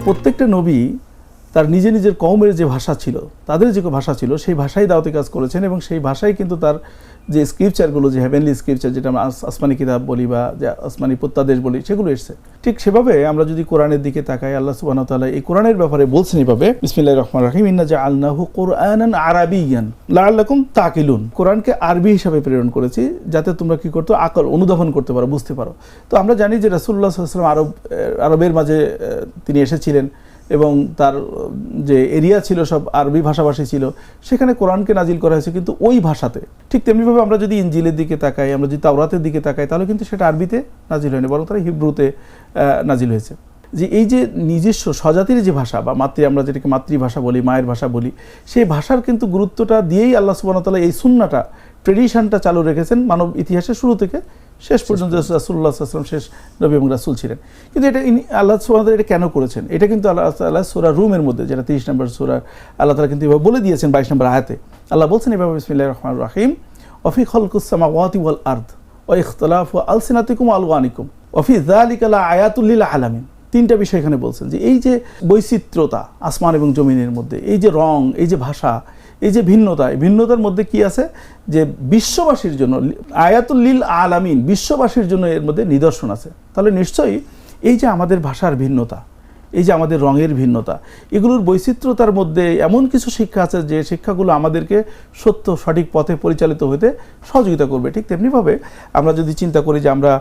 প্রত্যেকটা নবী তার নিজের কওমের যে ভাষা ছিল, তাদের যে ভাষা ছিল, সেই ভাষাই দাওয়াতি কাজ করেছেন এবং সেই ভাষাই কিন্তু তার যে স্ক্রিপচারগুলো, যে হেভেনলি স্ক্রিপচার, যেটা আমরা আসমানি কিতাব বলি বা যে আসমানি প্রত্যাদেশ বলি, সেগুলো এসছে। ঠিক সেভাবে আমরা যদি কোরআনের দিকে তাকাই, আল্লাহ সুবহানাহু ওয়া তাআলা এই কোরআনের ব্যাপারে বলছেন এভাবে, বিসমিল্লাহির রহমানির রহিম, ইন্না জাআলনাহু কুরআনান আরাবিয়্যান লাআল্লাকুম তাকিলুন। কোরআনকে আরবি হিসাবে প্রেরণ করেছি যাতে তোমরা কি করতে, আকল, অনুধাবন করতে পারো, বুঝতে পারো। তো আমরা জানি যে রাসূলুল্লাহ সাল্লাল্লাহু আলাইহি ওয়াসাল্লাম আরবের মাঝে তিনি এসেছিলেন এবং তার যে এরিয়া ছিল সব আরবি ভাষাভাষী ছিল, সেখানে কোরআনকে নাজিল করা হয়েছে কিন্তু ওই ভাষাতে। ঠিক তেমনিভাবে আমরা যদি ইনজিলের দিকে তাকাই, আমরা যদি তাওরাতের দিকে তাকাই, তাহলে কিন্তু সেটা আরবিতে নাজিল হয়নি, বরং তারা হিব্রুতে নাজিল হয়েছে। যে এই যে নিজস্ব স্বজাতির যে ভাষা বা আমরা যেটাকে মাতৃভাষা বলি, মায়ের ভাষা বলি, সেই ভাষার কিন্তু গুরুত্বটা দিয়েই আল্লাহ সুবহানাহু ওয়া তাআলা এই সুন্নাহটা, ট্রেডিশনটা চালু রেখেছেন মানব ইতিহাসের শুরু থেকে শেষ পর্যন্ত। রাসূলুল্লাহ সাল্লাল্লাহু আলাইহি ওয়াসাল্লাম শেষ নবী এবং রাসূল ছিলেন। কিন্তু এটা আল্লাহ সুবহানাহু ওয়া তাআলা এটা কেন করেছেন? এটা কিন্তু আল্লাহ তাআলা সূরা রুমের মধ্যে, যেটা 30 নম্বর সূরা, আল্লাহ তাআলা কিন্তু এভাবে বলে দিয়েছেন 22 নম্বর আয়াতে। আল্লাহ বলছেন এভাবে, বিসমিল্লাহির রহমানির রহিম, ওয়া ফি খালকিস সামাওয়াতি ওয়াল আরদ ওয়া ইখতিলাফু আলসিনাতিকুম ওয়া আলওয়ানিকুম ওয়া ফি যালিকা লাআয়াতুল লিল আলামিন। তিনটা বিষয় এখানে বলছেন, যে এই যে বৈচিত্র্যতা আসমান এবং জমিনের মধ্যে, এই যে রং, এই যে ভাষা, এই যে ভিন্নতা, এই ভিন্নতার মধ্যে কি আছে, যে বিশ্ববাসীর জন্য আয়াতুল লিল আলামিন, বিশ্ববাসীর জন্য এর মধ্যে নিদর্শন আছে। তাহলে নিশ্চয়ই এই যে আমাদের ভাষার ভিন্নতা, এই যে আমাদের রঙের ভিন্নতা, এগুলোর বৈচিত্র্যতার মধ্যে এমন কিছু শিক্ষা আছে যে শিক্ষাগুলো আমাদেরকে সত্য সঠিক পথে পরিচালিত হতে সহযোগিতা করবে। ঠিক তেমনিভাবে আমরা যদি চিন্তা করি যে আমরা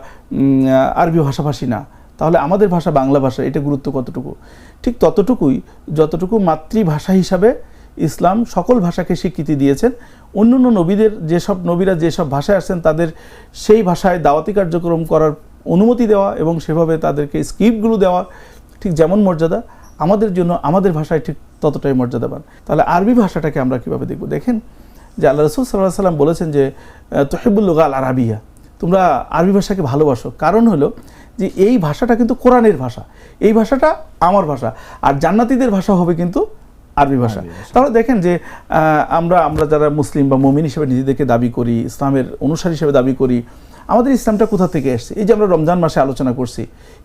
আরবি ভাষাভাষী না, তাহলে আমাদের ভাষা বাংলা ভাষা, এটা গুরুত্ব কতটুকু? ঠিক ততটুকুই যতটুকু মাতৃভাষা হিসাবে ইসলাম সকল ভাষাকে স্বীকৃতি দিয়েছেন। অন্য নবীদের নবীরা যেসব ভাষায় আসছেন তাদের সেই ভাষায় দাওয়াতি কার্যক্রম করার অনুমতি দেওয়া এবং সেভাবে তাদেরকে স্ক্রিপ্টগুলো দেওয়া ঠিক যেমন মর্যাদা, আমাদের জন্য আমাদের ভাষায় ঠিক ততটাই মর্যাদাবান। তাহলে আরবি ভাষাটাকে আমরা কীভাবে দেখব? দেখেন যে আল্লাহ রাসূল সাল্লাল্লাহু আলাইহি ওয়াসাল্লাম বলেছেন যে তুহিব্বুল লুগা আল আরাবিয়া, তোমরা আরবি ভাষাকে ভালোবাসো। কারণ হলো যে এই ভাষাটা কিন্তু কোরআনের ভাষা, এই ভাষাটা আমার ভাষা, আর জান্নাতীদের ভাষা হবে কিন্তু আরবি ভাষা। তাহলে দেখেন যে আমরা যারা মুসলিম বা মুমিন হিসেবে নিজেদেরকে দাবি করি, ইসলামের অনুসারী হিসেবে দাবি করি, আমাদের ইসলামটা কোথা থেকে এসছে? এই যে আমরা রমজান মাসে আলোচনা করছি,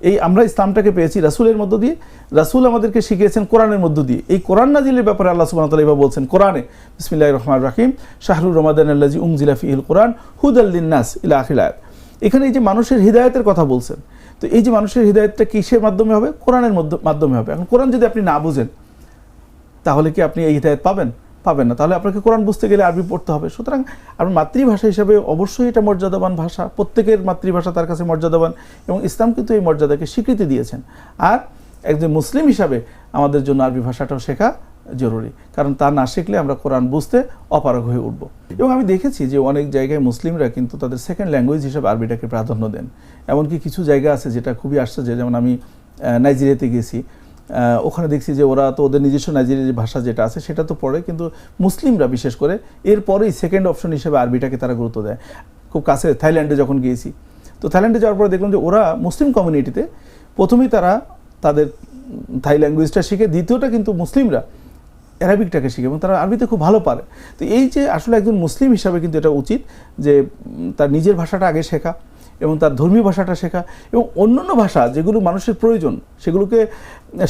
এই আমরা ইসলামটাকে পেয়েছি রাসূলের মধ্য দিয়ে, রাসূল আমাদেরকে শিখিয়েছেন কোরআনের মধ্য দিয়ে। এই কোরআন নাজিলের ব্যাপারে আল্লাহ সুবহানাহু ওয়া তাআলা এভাবে বলছেন কোরআনে, বিসমিল্লাহির রহমানির রহিম, শাহরুর রমাদানাল্লাযী উনজিলা ফীহিল কুরআন হুদাল লিন-নাস ইলা আখির আয়াত। এখানে এই যে মানুষের হিদায়াতের কথা বলছেন, তো এই যে মানুষের হিদায়াতটা কিসের মাধ্যমে হবে? কোরআনের মাধ্যমে হবে। এখন কোরআন যদি আপনি না বুঝেন, তাহলে কি আপনি এই হিদায়াত পাবেন? পাবেন না। তাহলে আপনাকে কোরআন বুঝতে গেলে আরবি পড়তে হবে। সুতরাং আপনার মাতৃভাষা হিসাবে অবশ্যই এটা মর্যাদাবান ভাষা, প্রত্যেকের মাতৃভাষা তার কাছে মর্যাদাবান, এবং ইসলাম কিন্তু এই মর্যাদাকে স্বীকৃতি দিয়েছেন। আর একজন মুসলিম হিসাবে আমাদের জন্য আরবি ভাষাটাও শেখা জরুরি, কারণ তা না শিখলে আমরা কোরআন বুঝতে অপারগ হয়ে উঠব। এবং আমি দেখেছি যে অনেক জায়গায় মুসলিমরা কিন্তু তাদের সেকেন্ড ল্যাঙ্গুয়েজ হিসাবে আরবিটাকে প্রাধান্য দেন। এমনকি কিছু জায়গা আছে যেটা খুবই আশ্চর্য, যেমন আমি নাইজেরিয়াতে গেছি, ওখানে দেখছি যে ওরা তো ওদের নিজস্ব নাইজেরিয়ার ভাষা যেটা আছে সেটা তো পড়ে, কিন্তু মুসলিমরা বিশেষ করে এরপরেই সেকেন্ড অপশন হিসেবে আরবিটাকে তারা গুরুত্ব দেয়। খুব কাছে থাইল্যান্ডে যখন গিয়েছি, তো থাইল্যান্ডে যাওয়ার পরে দেখলাম যে ওরা মুসলিম কমিউনিটিতে প্রথমেই তারা তাদের থাই ল্যাঙ্গুয়েজটা শিখে, দ্বিতীয়টা কিন্তু মুসলিমরা অ্যারাবিকটাকে শিখে এবং তারা আরবিতে খুব ভালো পারে। তো এই যে আসলে একজন মুসলিম হিসাবে কিন্তু এটা উচিত যে তার নিজের ভাষাটা আগে শেখা এবং তার ধর্মীয় ভাষাটা শেখা, এবং অন্যান্য ভাষা যেগুলো মানুষের প্রয়োজন সেগুলোকে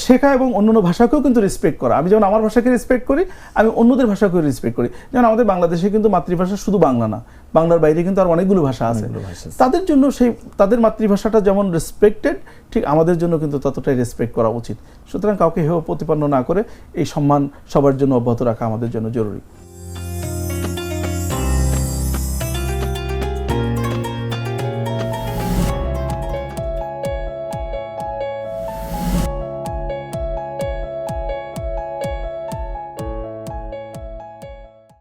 শেখা, এবং অন্যান্য ভাষাকেও কিন্তু রেসপেক্ট করা। আমি যেমন আমার ভাষাকে রেসপেক্ট করি, আমি অন্যদের ভাষাকেও রেসপেক্ট করি। যেমন আমাদের বাংলাদেশে কিন্তু মাতৃভাষা শুধু বাংলা না, বাংলার বাইরে কিন্তু আর অনেকগুলো ভাষা আছে। তাদের জন্য তাদের মাতৃভাষাটা যেমন রেসপেক্টেড, ঠিক আমাদের জন্য কিন্তু ততটাই রেসপেক্ট করা উচিত। সুতরাং কাউকে হেয় প্রতিপন্ন না করে এই সম্মান সবার জন্য অব্যাহত রাখা আমাদের জন্য জরুরি।